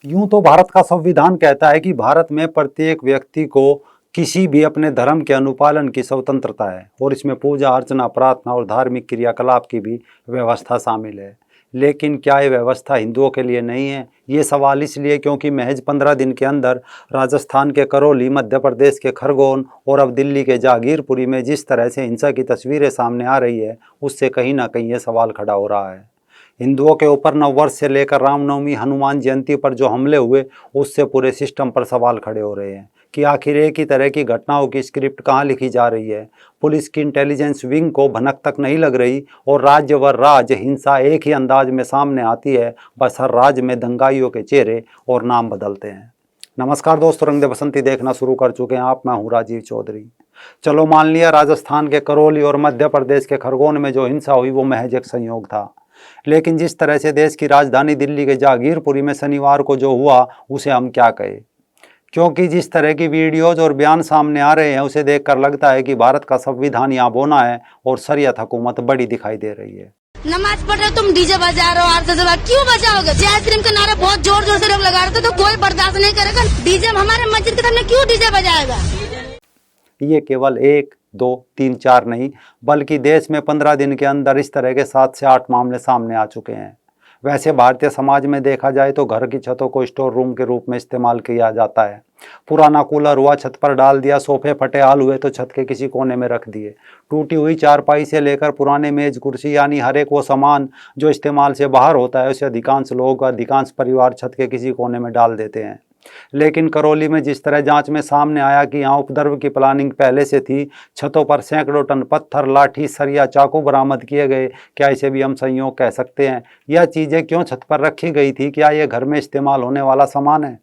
यूं तो भारत का संविधान कहता है कि भारत में प्रत्येक व्यक्ति को किसी भी अपने धर्म के अनुपालन की स्वतंत्रता है और इसमें पूजा अर्चना प्रार्थना और धार्मिक क्रियाकलाप की भी व्यवस्था शामिल है। लेकिन क्या ये व्यवस्था हिंदुओं के लिए नहीं है? ये सवाल इसलिए क्योंकि महज 15 दिन के अंदर राजस्थान के करौली, मध्य प्रदेश के खरगोन और अब दिल्ली के जागीरपुरी में जिस तरह से हिंसा की तस्वीरें सामने आ रही है, उससे कहीं ना कहीं ये सवाल खड़ा हो रहा है। हिंदुओं के ऊपर नववर्ष से लेकर रामनवमी, हनुमान जयंती पर जो हमले हुए, उससे पूरे सिस्टम पर सवाल खड़े हो रहे हैं कि आखिर एक ही तरह की घटनाओं की स्क्रिप्ट कहाँ लिखी जा रही है। पुलिस की इंटेलिजेंस विंग को भनक तक नहीं लग रही और राज्य व राज्य हिंसा एक ही अंदाज में सामने आती है। बस हर राज्य में दंगाइयों के चेहरे और नाम बदलते हैं। नमस्कार दोस्तों, रंग दे बसंती देखना शुरू कर चुके हैं आप। मैं हूँ राजीव चौधरी। चलो मान लिया राजस्थान के करौली और मध्य प्रदेश के खरगोन में जो हिंसा हुई वो महज एक संयोग था, लेकिन जिस तरह से देश की राजधानी दिल्ली के जागीरपुरी में शनिवार को जो हुआ उसे हम क्या कहें, क्योंकि जिस तरह की वीडियोज और बयान सामने आ रहे हैं उसे देखकर लगता है कि भारत का संविधान यहाँ बोना है और शरीयत हुकूमत बड़ी दिखाई दे रही है। नमाज पढ़ रहे हो, तुम डीजे बजा रहे हो, आरती क्यों बजाओगे? जय श्री राम का नारा बहुत जोर जोर से लोग लगा रहे थे तो कोई बर्दाश्त नहीं करेगा। डीजे हमारे मस्जिद के सामने क्यों डीजे बजाएगा? ये केवल 1, 2, 3, 4 नहीं, बल्कि देश में 15 दिन के अंदर इस तरह के 7 से 8 मामले सामने आ चुके हैं। वैसे भारतीय समाज में देखा जाए तो घर की छतों को स्टोर रूम के रूप में इस्तेमाल किया जाता है। पुराना कूलर हुआ छत पर डाल दिया, सोफे फटे हाल हुए तो छत के किसी कोने में रख दिए। टूटी हुई चारपाई से लेकर पुराने मेज कुर्सी, यानी हर एक वो सामान जो इस्तेमाल से बाहर होता है उसे अधिकांश लोग, अधिकांश परिवार छत के किसी कोने में डाल देते हैं। लेकिन करौली में जिस तरह जांच में सामने आया कि यहाँ उपद्रव की प्लानिंग पहले से थी, छतों पर सैकड़ों टन पत्थर, लाठी, सरिया, चाकू बरामद किए गए। क्या इसे भी हम संयोग कह सकते हैं? यह चीज़ें क्यों छत पर रखी गई थी? क्या ये घर में इस्तेमाल होने वाला सामान है?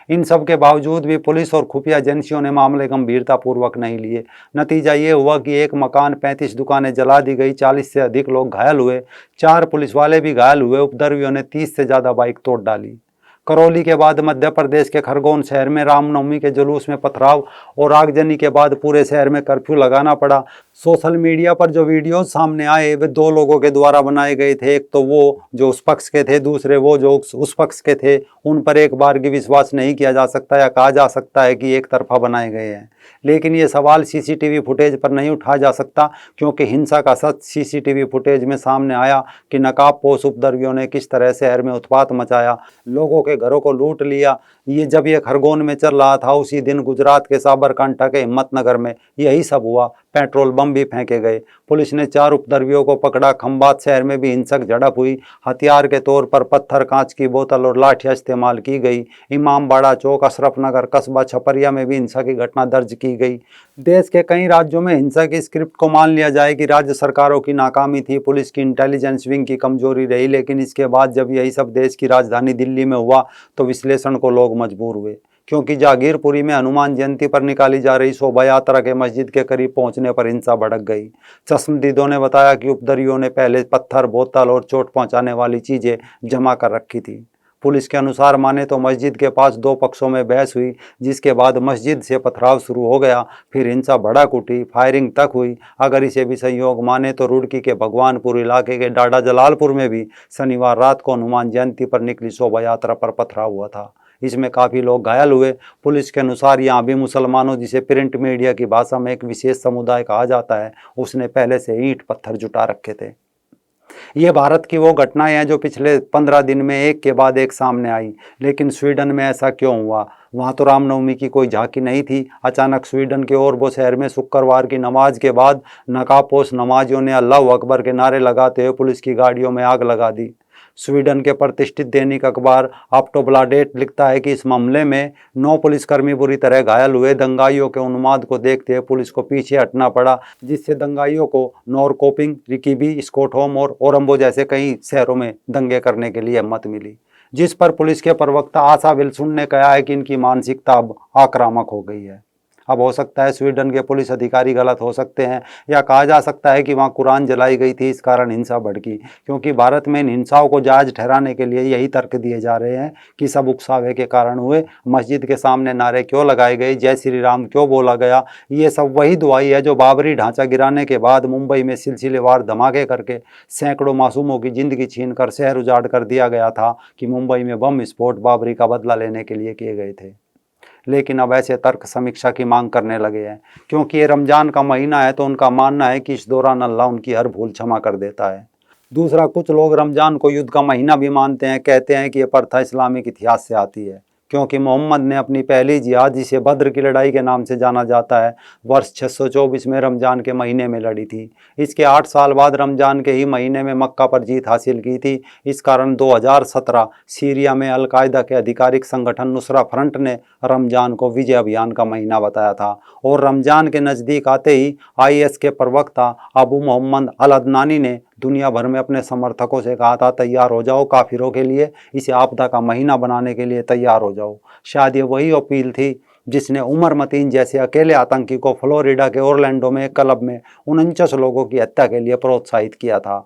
इन सब के बावजूद भी पुलिस और खुफिया एजेंसियों ने मामले गंभीरता पूर्वक नहीं लिए। नतीजा ये हुआ कि एक मकान, 35 दुकानें जला दी गई, 40 से अधिक लोग घायल हुए, 4 पुलिस वाले भी घायल हुए। उपद्रवियों ने 30 से ज़्यादा बाइक तोड़ डाली। करौली के बाद मध्य प्रदेश के खरगोन शहर में रामनवमी के जुलूस में पथराव और आगजनी के बाद पूरे शहर में कर्फ्यू लगाना पड़ा। सोशल मीडिया पर जो वीडियो सामने आए वे 2 लोगों के द्वारा बनाए गए थे। एक तो वो जो उस पक्ष के थे, दूसरे वो जो उस पक्ष के थे। उन पर एक बार भी विश्वास नहीं किया जा सकता या कहा जा सकता है कि एक तरफा बनाए गए हैं। लेकिन ये सवाल सीसीटीवी फुटेज पर नहीं उठाया जा सकता, क्योंकि हिंसा का सच सीसीटीवी फुटेज में सामने आया कि नकाबपोश उपद्रवियों ने किस तरह शहर में उत्पात मचाया, लोगों के घरों को लूट लिया। जब ये खरगोन में चल रहा था, उसी दिन गुजरात के साबरकांठा के हिम्मतनगर में यही सब हुआ। पेट्रोल बम भी फेंके गए। पुलिस ने 4 उपद्रवियों को पकड़ा। खंभात शहर में भी हिंसक झड़प हुई। हथियार के तौर पर पत्थर, कांच की बोतल और लाठियां इस्तेमाल की गई। इमामबाड़ा चौक, अशरफनगर, कस्बा छपरिया में भी हिंसा की घटना दर्ज की गई। देश के कई राज्यों में हिंसा की स्क्रिप्ट को मान लिया जाए कि राज्य सरकारों की नाकामी थी, पुलिस की इंटेलिजेंस विंग की कमजोरी रही। लेकिन इसके बाद जब यही सब देश की राजधानी दिल्ली में हुआ तो विश्लेषण को लोग मजबूर हुए, क्योंकि जागीरपुरी में हनुमान जयंती पर निकाली जा रही शोभा यात्रा के मस्जिद के करीब पहुंचने पर हिंसा भड़क गई। चश्मदीदों ने बताया कि उपद्रवियों ने पहले पत्थर, बोतल और चोट पहुंचाने वाली चीजें जमा कर रखी थी। पुलिस के अनुसार माने तो मस्जिद के पास 2 पक्षों में बहस हुई, जिसके बाद मस्जिद से पथराव शुरू हो गया। फिर हिंसा भड़क उठी, फायरिंग तक हुई। अगर इसे भी संयोग माने तो रुड़की के भगवानपुर इलाके के डाडा जलालपुर में भी शनिवार रात को हनुमान जयंती पर निकली शोभा यात्रा पर पथराव हुआ था। इसमें काफ़ी लोग घायल हुए। पुलिस के अनुसार यहाँ भी मुसलमानों, जिसे प्रिंट मीडिया की भाषा में एक विशेष समुदाय कहा जाता है, उसने पहले से ईंट पत्थर जुटा रखे थे। ये भारत की वो घटनाएं हैं जो पिछले 15 दिन में एक के बाद एक सामने आई। लेकिन स्वीडन में ऐसा क्यों हुआ? वहाँ तो रामनवमी की कोई झांकी नहीं थी। अचानक स्वीडन के ओरबो शहर में शुक्रवार की नमाज के बाद नकाबपोश नमाजियों ने अल्लाह अकबर के नारे लगाते हुए पुलिस की गाड़ियों में आग लगा दी। स्वीडन के प्रतिष्ठित दैनिक अखबार आफ्टोब्लाडेट लिखता है कि इस मामले में 9 पुलिसकर्मी बुरी तरह घायल हुए। दंगाइयों के उन्माद को देखते हुए पुलिस को पीछे हटना पड़ा, जिससे दंगाइयों को नॉरकोपिंग, रिकीबी, स्टॉकहोम और ओरंबो जैसे कई शहरों में दंगे करने के लिए हिम्मत मिली, जिस पर पुलिस के प्रवक्ता आशा विल्सन ने कहा है कि इनकी मानसिकता अब आक्रामक हो गई है। अब हो सकता है स्वीडन के पुलिस अधिकारी गलत हो सकते हैं, या कहा जा सकता है कि वहाँ कुरान जलाई गई थी, इस कारण हिंसा भड़की। क्योंकि भारत में इन हिंसाओं को जायज़ ठहराने के लिए यही तर्क दिए जा रहे हैं कि सब उकसावे के कारण हुए, मस्जिद के सामने नारे क्यों लगाए गए, जय श्री राम क्यों बोला गया। ये सब वही दुआई है जो बाबरी ढांचा गिराने के बाद मुंबई में सिलसिलेवार धमाके करके सैकड़ों मासूमों की जिंदगी छीन कर शहर उजाड़ कर दिया गया था कि मुंबई में बम विस्फोट बाबरी का बदला लेने के लिए किए गए थे। लेकिन अब ऐसे तर्क समीक्षा की मांग करने लगे हैं, क्योंकि ये रमज़ान का महीना है तो उनका मानना है कि इस दौरान अल्लाह उनकी हर भूल क्षमा कर देता है। दूसरा, कुछ लोग रमज़ान को युद्ध का महीना भी मानते हैं, कहते हैं कि यह प्रथा इस्लामिक इतिहास से आती है, क्योंकि मोहम्मद ने अपनी पहली जिहाद, जिसे बद्र की लड़ाई के नाम से जाना जाता है, वर्ष 624 में रमज़ान के महीने में लड़ी थी। इसके 8 साल बाद रमज़ान के ही महीने में मक्का पर जीत हासिल की थी। इस कारण 2017 सीरिया में अल-कायदा के आधिकारिक संगठन नुसरा फ्रंट ने रमज़ान को विजय अभियान का महीना बताया था, और रमज़ान के नज़दीक आते ही IS के प्रवक्ता अबू मोहम्मद अल-अदनानी ने दुनिया भर में अपने समर्थकों से कहा था, तैयार हो जाओ काफिरों के लिए, इसे आपदा का महीना बनाने के लिए तैयार हो जाओ। शायद ये वही अपील थी जिसने उमर मतीन जैसे अकेले आतंकी को फ्लोरिडा के ओरलैंडो में एक क्लब में 49 लोगों की हत्या के लिए प्रोत्साहित किया था।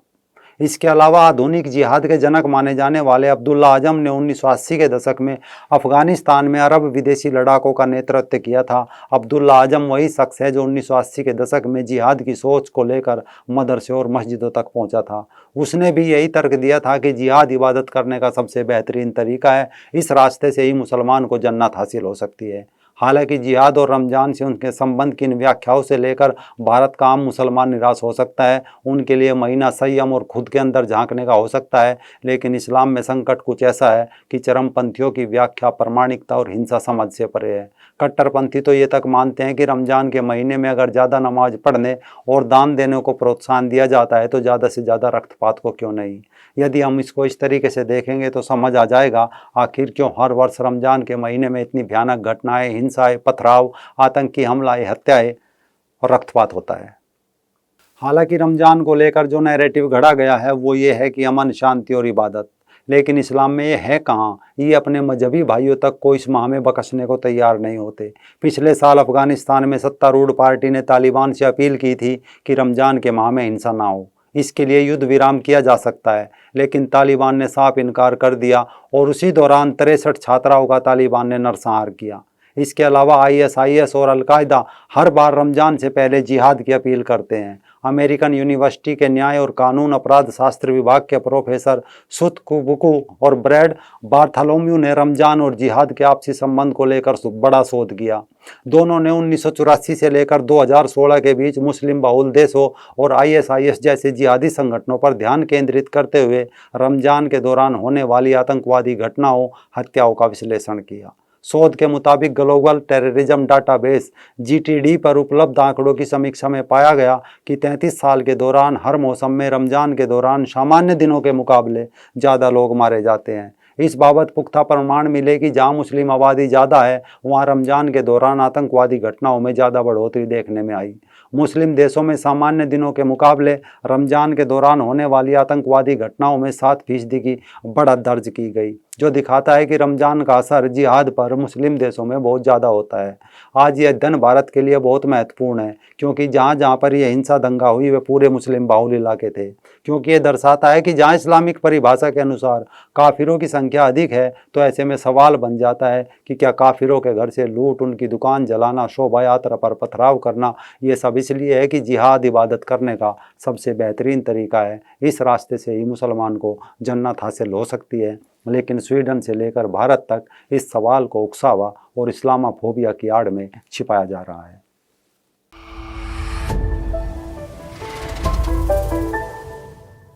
इसके अलावा आधुनिक जिहाद के जनक माने जाने वाले अब्दुल्ला आजम ने 1980 के दशक में अफगानिस्तान में अरब विदेशी लड़ाकों का नेतृत्व किया था। अब्दुल्ला आजम वही शख्स है जो 1980 के दशक में जिहाद की सोच को लेकर मदरसे और मस्जिदों तक पहुंचा था। उसने भी यही तर्क दिया था कि जिहाद इबादत करने का सबसे बेहतरीन तरीका है, इस रास्ते से ही मुसलमान को जन्नत हासिल हो सकती है। हालांकि जिहाद और रमज़ान से उनके संबंध की इन व्याख्याओं से लेकर भारत का आम मुसलमान निराश हो सकता है। उनके लिए महीना संयम और खुद के अंदर झांकने का हो सकता है। लेकिन इस्लाम में संकट कुछ ऐसा है कि चरमपंथियों की व्याख्या प्रामाणिकता और हिंसा समझ से परे है। कट्टरपंथी तो ये तक मानते हैं कि रमज़ान के महीने में अगर ज़्यादा नमाज पढ़ने और दान देने को प्रोत्साहन दिया जाता है तो ज़्यादा से ज़्यादा रक्तपात को क्यों नहीं। यदि हम इसको इस तरीके से देखेंगे तो समझ आ जाएगा आखिर क्यों हर वर्ष रमज़ान के महीने में इतनी भयानक घटनाएं, हिंसाएं, पथराव, आतंकी हमलाएं, हत्याएं और रक्तपात होता है। हालांकि रमज़ान को लेकर जो नैरेटिव गढ़ा गया है वो ये है कि अमन, शांति और इबादत, लेकिन इस्लाम में ये है कहाँ। ये अपने मजहबी भाइयों तक को इस माह में बख्शने को तैयार नहीं होते। पिछले साल अफगानिस्तान में सत्तारूढ़ पार्टी ने तालिबान से अपील की थी कि रमज़ान के माह में हिंसा ना हो, इसके लिए युद्ध विराम किया जा सकता है, लेकिन तालिबान ने साफ इनकार कर दिया और उसी दौरान 63 छात्राओं का तालिबान ने नरसंहार किया। इसके अलावा IS और अल-कायदा हर बार रमज़ान से पहले जिहाद की अपील करते हैं। अमेरिकन यूनिवर्सिटी के न्याय और कानून अपराध शास्त्र विभाग के प्रोफेसर सुत कुबुकू और ब्रैड बार्थोलोम्यू ने रमज़ान और जिहाद के आपसी संबंध को लेकर बड़ा शोध किया। दोनों ने 1984 से लेकर 2016 के बीच मुस्लिम बहुल देशों और IS जैसे जिहादी संगठनों पर ध्यान केंद्रित करते हुए रमज़ान के दौरान होने वाली आतंकवादी घटनाओं, हत्याओं का विश्लेषण किया। शोध के मुताबिक ग्लोबल टेररिज्म डाटाबेस GTD पर उपलब्ध आंकड़ों की समीक्षा में पाया गया कि 33 साल के दौरान हर मौसम में रमज़ान के दौरान सामान्य दिनों के मुकाबले ज़्यादा लोग मारे जाते हैं। इस बाबत पुख्ता प्रमाण मिले कि जहां मुस्लिम आबादी ज़्यादा है वहां रमज़ान के दौरान आतंकवादी घटनाओं में ज़्यादा बढ़ोतरी देखने में आई। मुस्लिम देशों में सामान्य दिनों के मुकाबले रमज़ान के दौरान होने वाली आतंकवादी घटनाओं में 7% की बढ़त दर्ज की गई, जो दिखाता है कि रमज़ान का असर जिहाद पर मुस्लिम देशों में बहुत ज़्यादा होता है। आज यह अध्ययन भारत के लिए बहुत महत्वपूर्ण है, क्योंकि जहाँ जहाँ पर यह हिंसा दंगा हुई वे पूरे मुस्लिम बाहुल इलाके थे, क्योंकि ये दर्शाता है कि जहाँ इस्लामिक परिभाषा के अनुसार काफिरों की संख्या अधिक है तो ऐसे में सवाल बन जाता है कि क्या काफिरों के घर से लूट, उनकी दुकान जलाना, शोभा यात्रा पर पथराव करना, ये सब इसलिए है कि जिहाद इबादत करने का सबसे बेहतरीन तरीका है। इस रास्ते से ही मुसलमान को जन्नत हासिल हो सकती है। लेकिन स्वीडन से लेकर भारत तक इस सवाल को उकसावा और इस्लामाफोबिया की आड़ में छिपाया जा रहा है।